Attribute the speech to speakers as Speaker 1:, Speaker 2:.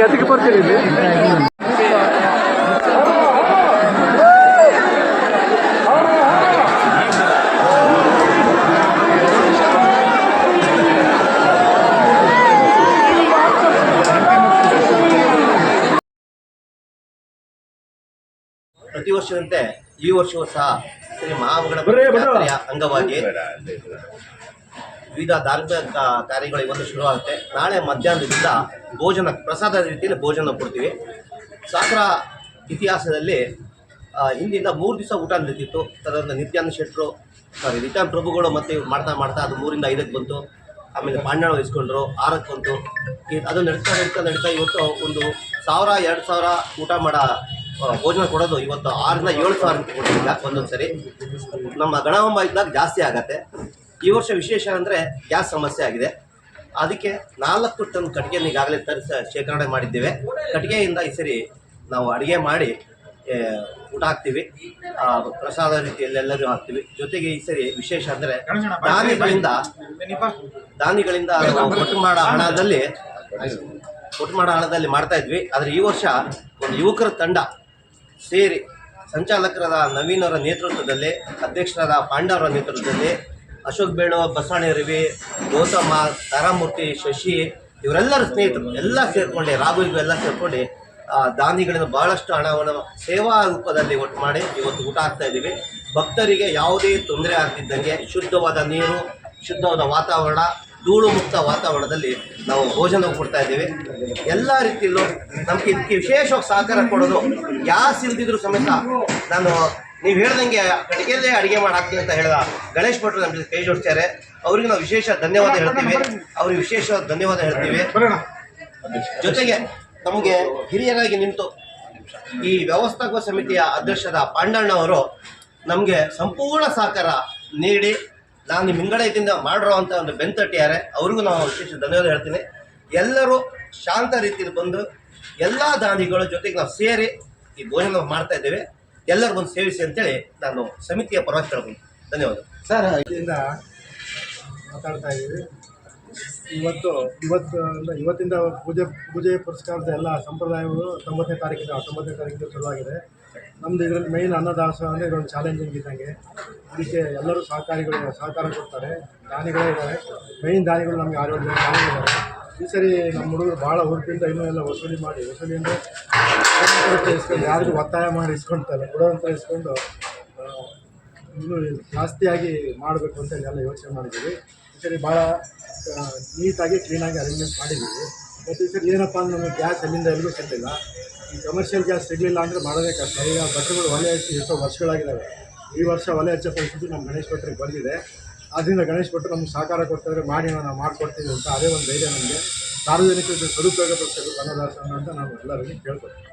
Speaker 1: ಗತಿಗೆ ಬರ್ತೀರಿ
Speaker 2: ಪ್ರತಿ ವರ್ಷದಂತೆ ಈ ವರ್ಷವೂ ಸಹ ಶ್ರೀ ಮಹಾಗಣಪತಿ ಜಾತ್ರೆಯ ಅಂಗವಾಗಿ ವಿವಿಧ ಧಾರ್ಮಿಕ ಕಾರ್ಯಗಳು ಇವತ್ತು ಶುರುವಾಗುತ್ತೆ. ನಾಳೆ ಮಧ್ಯಾಹ್ನದಿಂದ ಭೋಜನ ಪ್ರಸಾದ ರೀತಿಯಲ್ಲಿ ಭೋಜನ ಕೊಡ್ತೀವಿ. ಸಾಗರ ಇತಿಹಾಸದಲ್ಲಿ ಹಿಂದಿಂದ 3 ದಿವಸ ಊಟ ನಡೀತಿತ್ತು. ತದನಂತರ ನಿತ್ಯಾನಂದ ಪ್ರಭುಗಳು ಮತ್ತೆ ಮಾಡ್ತಾ ಮಾಡ್ತಾ ಅದು 3ರಿಂದ 5ಕ್ಕೆ ಬಂತು. ಆಮೇಲೆ ಪಾಂಡವರು ಇಸ್ಕೊಂಡ್ರು, 6ಕ್ಕೆ ಬಂತು. ಅದು ನಡೀತಾ ಇವತ್ತು ಒಂದು 1000-2000 ಊಟ ಮಾಡೋ ಭೋಜನ ಕೊಡೋದು ಇವತ್ತು 6ರಿಂದ 7,000 ಕೊಡ್ತೀವಿ ಒಂದೊಂದು ಸರಿ. ನಮ್ಮ ಗಣಹೋಮ ಇದ್ದಾಗ ಜಾಸ್ತಿ ಆಗತ್ತೆ. ಈ ವರ್ಷ ವಿಶೇಷ ಅಂದರೆ ಗ್ಯಾಸ್ ಸಮಸ್ಯೆ ಆಗಿದೆ. ಅದಕ್ಕೆ 4 ಟನ್ ಕಟ್ಟಿಗೆಯನ್ನು ಈಗಾಗಲೇ ಶೇಖರಣೆ ಮಾಡಿದ್ದೇವೆ. ಕಟ್ಟಿಗೆಯಿಂದ ಈ ಸರಿ ನಾವು ಅಡುಗೆ ಮಾಡಿ ಊಟ ಹಾಕ್ತೀವಿ, ಪ್ರಸಾದ ರೀತಿಯಲ್ಲಿ ಎಲ್ಲರೂ ಹಾಕ್ತೀವಿ. ಜೊತೆಗೆ ಈ ಸರಿ ವಿಶೇಷ ಅಂದರೆ ದಾನಿಗಳಿಂದ ಒಟ್ಟು ಮಾಡೋ ಹಣದಲ್ಲಿ ಮಾಡ್ತಾ ಇದ್ವಿ. ಆದರೆ ಈ ವರ್ಷ ಒಂದು ಯುವಕರ ತಂಡ ಸೇರಿ ಸಂಚಾಲಕರಾದ ನವೀನವರ ನೇತೃತ್ವದಲ್ಲಿ, ಅಧ್ಯಕ್ಷರಾದ ಪಾಂಡವರ ನೇತೃತ್ವದಲ್ಲಿ, ಅಶೋಕ್ ಬೇಣು, ಬಸವಣ್ಣ ರವಿ, ಗೌತಮ, ತಾರಾಮೂರ್ತಿ, ಶಶಿ ಇವರೆಲ್ಲರ ಸ್ನೇಹಿತರು ಎಲ್ಲ ಸೇರಿಕೊಂಡು, ರಾಘು ಎಲ್ಲ ಸೇರಿಕೊಂಡು ದಾನಿಗಳಿಂದ ಬಹಳಷ್ಟು ಹಣವನ್ನು ಸೇವಾ ರೂಪದಲ್ಲಿ ಒಟ್ಟು ಮಾಡಿ ಇವತ್ತು ಊಟ ಹಾಕ್ತಾ ಇದ್ದೀವಿ. ಭಕ್ತರಿಗೆ ಯಾವುದೇ ತೊಂದರೆ ಆಗ್ತಿದ್ದಂಗೆ ಶುದ್ಧವಾದ ನೀರು, ಶುದ್ಧವಾದ ವಾತಾವರಣ, ಧೂಳು ಮುಕ್ತ ವಾತಾವರಣದಲ್ಲಿ ನಾವು ಭೋಜನ ಕೊಡ್ತಾ ಇದ್ದೀವಿ. ಎಲ್ಲ ರೀತಿಯಲ್ಲೂ ನಮಗೆ ಇದಕ್ಕೆ ವಿಶೇಷವಾಗಿ ಸಹಕಾರ ಕೊಡೋದು, ಗ್ಯಾಸ್ ಇಲ್ದಿದ್ರು ಸಮೇತ ನೀವು ಹೇಳ್ದಂಗೆ ಕಟ್ಟಿಗೆಯಲ್ಲೇ ಅಡುಗೆ ಮಾಡಿ ಹಾಕ್ತೀನಿ ಅಂತ ಹೇಳಿದ ಗಣೇಶ್ ಭಟ್ರು ನಮಗೆ ಕೈ ಜೋಡಿಸ್ತಾರೆ. ಅವ್ರಿಗೆ ನಾವು ವಿಶೇಷ ಧನ್ಯವಾದ ಹೇಳ್ತೀವಿ. ಜೊತೆಗೆ ನಮಗೆ ಹಿರಿಯರಾಗಿ ನಿಂತು ಈ ವ್ಯವಸ್ಥಾಪಕ ಸಮಿತಿಯ ಅಧ್ಯಕ್ಷರಾದ ಪಾಂಡಣ್ಣವರು ನಮಗೆ ಸಂಪೂರ್ಣ ಸಹಕಾರ ನೀಡಿ ನಾನು ನಿಮ್ಮ ಹಿಂಗಡೆಯಿಂದ ಮಾಡಿರೋ ಅಂತ ಒಂದು ಬೆಂತಟ್ಟಿದ್ದಾರೆ. ಅವ್ರಿಗೂ ನಾವು ವಿಶೇಷ ಧನ್ಯವಾದ ಹೇಳ್ತೀನಿ. ಎಲ್ಲರೂ ಶಾಂತ ರೀತಿಯಲ್ಲಿ ಬಂದು ಎಲ್ಲ ದಾನಿಗಳ ಜೊತೆಗೆ ನಾವು ಸೇರಿ ಈ ಭೋಜನ ಮಾಡ್ತಾ ಇದ್ದೇವೆ. ಎಲ್ಲರೂ ಬಂದು ಸೇವಿಸಿ ಅಂತೇಳಿ ನಾನು ಸಮಿತಿಯ ಪರವಾಗಿ ಹೇಳ್ತೀನಿ. ಧನ್ಯವಾದ
Speaker 3: ಸರ್. ಇದರಿಂದ ಮಾತಾಡ್ತಾ ಇದ್ದೀವಿ. ಇವತ್ತಿಂದ ಪೂಜೆ ಪುರಸ್ಕಾರದ ಎಲ್ಲ ಸಂಪ್ರದಾಯಗಳು 9ನೇ ತಾರೀಕಿಂದ ಶುರುವಾಗಿದೆ. ನಮ್ಮದು ಇದರಲ್ಲಿ ಮೈನ್ ಅನ್ನದಾಸೋಹ ಅಂದರೆ ಇದೊಂದು ಚಾಲೆಂಜಿಂಗ್ ಇದ್ದಂಗೆ. ಇದಕ್ಕೆ ಎಲ್ಲರೂ ಸಹಕಾರ ಕೊಡ್ತಾರೆ. ದಾನಿಗಳೇ ಇದ್ದಾರೆ. ಮೈನ್ ದಾನಿಗಳು ನಮಗೆ 6-7 ಜನ ದಾನಿಗಳಿದ್ದಾರೆ. ಈ ಸರಿ ನಮ್ಮ ಹುಡುಗರು ಭಾಳ ಹುಡುಕಿಂದ ಇನ್ನೂ ಎಲ್ಲ ವಸೂಲಿ ಅಂದರೆ ಇಸ್ಕೊಂಡು ಯಾರಿಗೂ ಒತ್ತಾಯ ಮಾಡಿ ಇಸ್ಕೊಳ್ತಾರೆ, ಕೊಡೋವಂಥ ಇಸ್ಕೊಂಡು ಇನ್ನೂ ಜಾಸ್ತಿಯಾಗಿ ಮಾಡಬೇಕು ಅಂತ ಎಲ್ಲ ಯೋಚನೆ ಮಾಡಿದ್ದೀವಿ. ಈ ಸರಿ ಭಾಳ ನೀಟಾಗಿ ಕ್ಲೀನಾಗಿ ಅರೇಂಜ್ಮೆಂಟ್ ಮಾಡಿದ್ದೀವಿ. ಮತ್ತು ಈ ಸರಿ ಏನಪ್ಪ ಅಂದ್ರೆ ನಮಗೆ ಗ್ಯಾಸ್ ಎಲ್ಲಿಂದ ಸಿಗಲಿಲ್ಲ. ಈ ಕಮರ್ಷಿಯಲ್ ಗ್ಯಾಸ್ ಸಿಗಲಿಲ್ಲ ಅಂದರೆ ಮಾಡೋದೇ ಕಷ್ಟ. ಈಗ ಭಟ್ರುಗಳು ಒಲೆ ಹಚ್ಚಿ ಎಷ್ಟೋ ವರ್ಷಗಳಾಗಿದ್ದಾವೆ. ಈ ವರ್ಷ ಒಲೆ ಹಚ್ಚೋ ಪರಿಸ್ಥಿತಿ ನಮ್ಮ ಗಣೇಶ್ ಭಟ್ರಿಗೆ ಬಂದಿದೆ. ಆದ್ದರಿಂದ ಗಣೇಶ್ ಭಟ್ರು ನಮ್ಗೆ ಸಹಕಾರ ಕೊಡ್ತಾಯಿದ್ರೆ ಮಾಡಿ ನಾವು ಮಾಡಿಕೊಡ್ತೀವಿ ಅಂತ ಅದೇ ಒಂದು ಧೈರ್ಯ ನಮಗೆ. ಸಾರ್ವಜನಿಕರಿಗೆ ಸದುಪಯೋಗ ಪಡಿಸಬೇಕು ಅನ್ನದಾಸನ ಅಂತ ನಾವು ಎಲ್ಲರಿಗೂ ಕೇಳ್ಕೊಳ್ತೀವಿ.